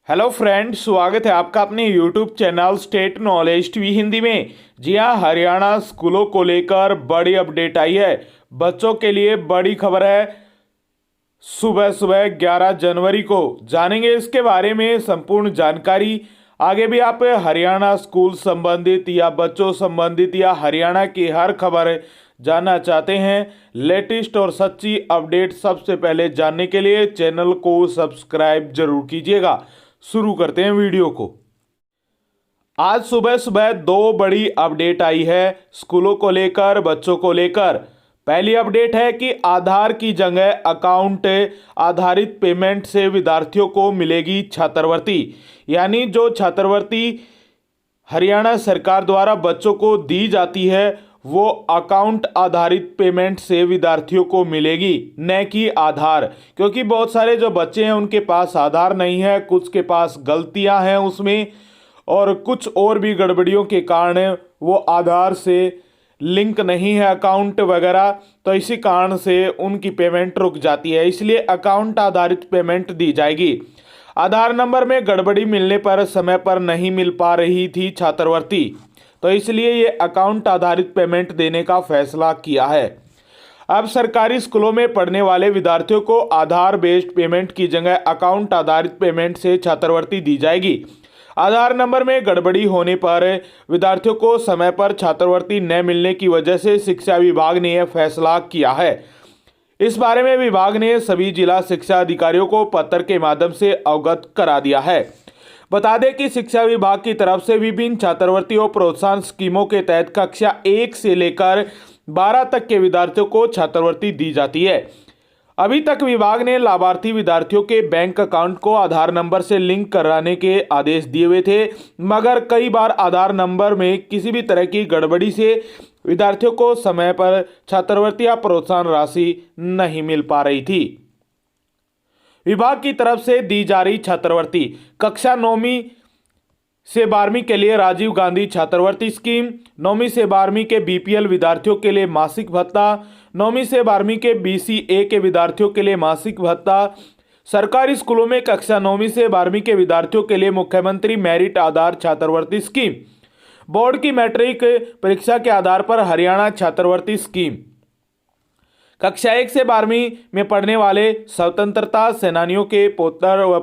Hello friends, स्वागत है आपका अपने YouTube channel state knowledge TV Hindi में। जी हाँ, हरियाणा स्कूलों को लेकर बड़ी अपडेट आई है। बच्चों के लिए बड़ी खबर है। सुबह सुबह 11 जनवरी को जानेंगे इसके बारे में संपूर्ण जानकारी। आगे भी आप हरियाणा स्कूल संबंधित या बच्चों संबंधित या हरियाणा की हर खबर जानना चाहते हैं, लेटेस्ट और सच्ची अपडेट सबसे पहले जानने के लिए चैनल को सब्सक्राइब जरूर कीजिएगा। शुरू करते हैं वीडियो को। आज सुबह सुबह दो बड़ी अपडेट आई है स्कूलों को लेकर, बच्चों को लेकर। पहली अपडेट है कि आधार की जगह अकाउंट आधारित पेमेंट से विद्यार्थियों को मिलेगी छात्रवृत्ति। यानी जो छात्रवृत्ति हरियाणा सरकार द्वारा बच्चों को दी जाती है वो अकाउंट आधारित पेमेंट से विद्यार्थियों को मिलेगी, न कि आधार। क्योंकि बहुत सारे जो बच्चे हैं उनके पास आधार नहीं है, कुछ के पास गलतियां हैं उसमें और कुछ और भी गड़बड़ियों के कारण वो आधार से लिंक नहीं है अकाउंट वगैरह, तो इसी कारण से उनकी पेमेंट रुक जाती है। इसलिए अकाउंट आधारित पेमेंट दी जाएगी। आधार नंबर में गड़बड़ी मिलने पर समय पर नहीं मिल पा रही थी छात्रवृत्ति, तो इसलिए ये अकाउंट आधारित पेमेंट देने का फैसला किया है। अब सरकारी स्कूलों में पढ़ने वाले विद्यार्थियों को आधार बेस्ड पेमेंट की जगह अकाउंट आधारित पेमेंट से छात्रवृत्ति दी जाएगी। आधार नंबर में गड़बड़ी होने पर विद्यार्थियों को समय पर छात्रवृत्ति न मिलने की वजह से शिक्षा विभाग ने यह फैसला किया है। इस बारे में विभाग ने सभी जिला शिक्षा अधिकारियों को पत्र के माध्यम से अवगत करा दिया है। बता दें कि शिक्षा विभाग की तरफ से विभिन्न छात्रवृत्ति और प्रोत्साहन स्कीमों के तहत कक्षा 1 से लेकर 12 तक के विद्यार्थियों को छात्रवृत्ति दी जाती है। अभी तक विभाग ने लाभार्थी विद्यार्थियों के बैंक अकाउंट को आधार नंबर से लिंक कराने के आदेश दिए हुए थे, मगर कई बार आधार नंबर में किसी भी तरह की गड़बड़ी से विद्यार्थियों को समय पर छात्रवृत्ति या प्रोत्साहन राशि नहीं मिल पा रही थी। विभाग की तरफ से दी जा रही छात्रवृत्ति कक्षा 9वीं से 12वीं के लिए राजीव गांधी छात्रवृत्ति स्कीम, 9वीं से 12वीं के बीपीएल विद्यार्थियों के लिए मासिक भत्ता, 9वीं से 12वीं के बीसीए के विद्यार्थियों के लिए मासिक भत्ता। सरकारी स्कूलों में कक्षा 9वीं से 12वीं के विद्यार्थियों के लिए मुख्यमंत्री मेरिट आधार छात्रवृत्ति स्कीम, बोर्ड की मैट्रिक परीक्षा के आधार पर हरियाणा छात्रवृत्ति स्कीम, कक्षा 1 से 12वीं में पढ़ने वाले स्वतंत्रता सेनानियों के पौत्र व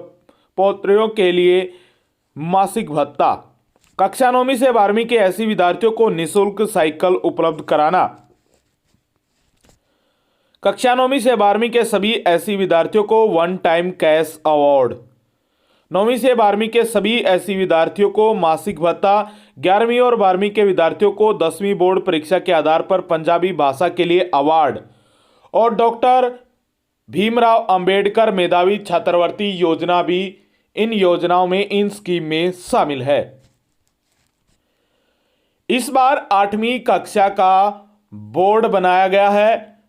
पौत्रियों के लिए मासिक भत्ता, कक्षा 9वीं से 12वीं के ऐसे विद्यार्थियों को निःशुल्क साइकिल उपलब्ध कराना, कक्षा 9वीं से 12वीं के सभी ऐसे विद्यार्थियों को वन टाइम कैश अवार्ड, 9वीं से 12वीं के सभी ऐसे विद्यार्थियों को मासिक भत्ता, 11वीं और 12वीं के विद्यार्थियों को 10वीं बोर्ड परीक्षा के आधार पर पंजाबी भाषा के लिए अवार्ड और डॉक्टर भीमराव अंबेडकर मेधावी छात्रवृत्ति योजना भी इन योजनाओं में, इन स्कीम में शामिल है। इस बार 8वीं कक्षा का बोर्ड बनाया गया है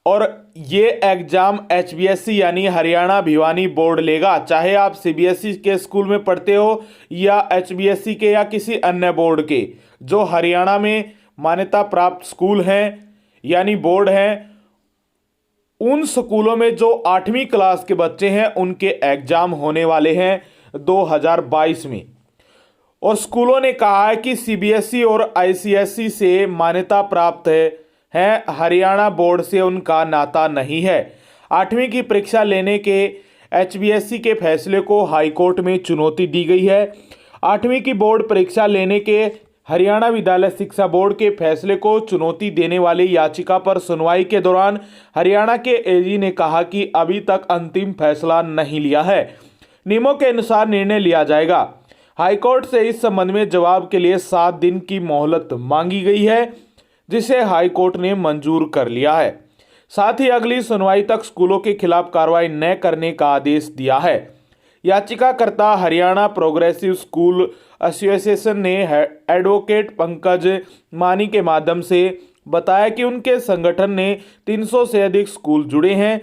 और ये एग्जाम एचबीएससी यानी हरियाणा भिवानी बोर्ड लेगा। चाहे आप सीबीएसई के स्कूल में पढ़ते हो या एचबीएससी के या किसी अन्य बोर्ड के, जो हरियाणा में मान्यता प्राप्त स्कूल हैं यानी बोर्ड हैं, उन स्कूलों में जो 8वीं क्लास के बच्चे हैं उनके एग्जाम होने वाले हैं 2022 में। और स्कूलों ने कहा है कि सीबीएसई और आईसीएसई से मान्यता प्राप्त है, हरियाणा बोर्ड से उनका नाता नहीं है। 8वीं की परीक्षा लेने के एचबीएसई के फैसले को हाईकोर्ट में चुनौती दी गई है। 8वीं की बोर्ड परीक्षा लेने के हरियाणा विद्यालय शिक्षा बोर्ड के फैसले को चुनौती देने वाली याचिका पर सुनवाई के दौरान हरियाणा के एजी ने कहा कि अभी तक अंतिम फैसला नहीं लिया है, नियमों के अनुसार निर्णय लिया जाएगा। हाईकोर्ट से इस संबंध में जवाब के लिए 7 दिन की मोहलत मांगी गई है, जिसे हाईकोर्ट ने मंजूर कर लिया है। साथ ही अगली सुनवाई तक स्कूलों के खिलाफ कार्रवाई न करने का आदेश दिया है। याचिकाकर्ता हरियाणा प्रोग्रेसिव स्कूल एसोसिएशन ने एडवोकेट पंकज मानी के माध्यम से बताया कि उनके संगठन ने 300 से अधिक स्कूल जुड़े हैं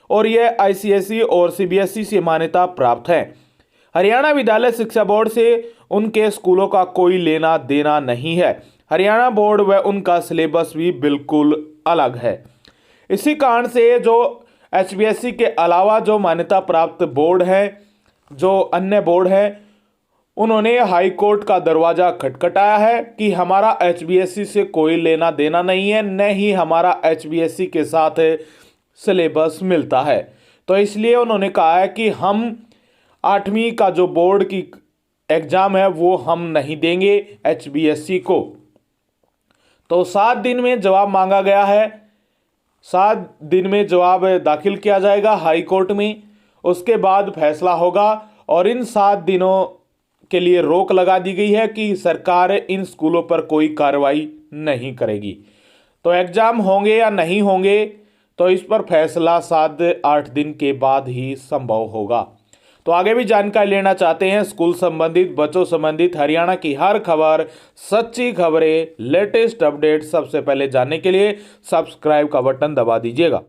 और यह आईसीएसई और सीबीएसई से मान्यता प्राप्त है। हरियाणा विद्यालय शिक्षा बोर्ड से उनके स्कूलों का कोई लेना देना नहीं है। हरियाणा बोर्ड व उनका सिलेबस भी बिल्कुल अलग है। इसी कारण से जो एचबीएसई के अलावा जो मान्यता प्राप्त बोर्ड है जो अन्य बोर्ड है उन्होंने हाई कोर्ट का दरवाजा खटखटाया है कि हमारा एचबीएससी से कोई लेना देना नहीं है, न ही हमारा एचबीएससी के साथ सिलेबस मिलता है। तो इसलिए उन्होंने कहा है कि हम 8वीं का जो बोर्ड की एग्ज़ाम है वो हम नहीं देंगे एचबीएससी को। तो 7 दिन में जवाब मांगा गया है, 7 दिन में जवाब दाखिल किया जाएगा हाई कोर्ट में, उसके बाद फैसला होगा। और इन 7 दिनों के लिए रोक लगा दी गई है कि सरकार इन स्कूलों पर कोई कार्रवाई नहीं करेगी। तो एग्ज़ाम होंगे या नहीं होंगे तो इस पर फैसला 7-8 दिन के बाद ही संभव होगा। तो आगे भी जानकारी लेना चाहते हैं स्कूल संबंधित, बच्चों संबंधित हरियाणा की हर खबर, सच्ची खबरें, लेटेस्ट अपडेट सबसे पहले जानने के लिए सब्सक्राइब का बटन दबा दीजिएगा।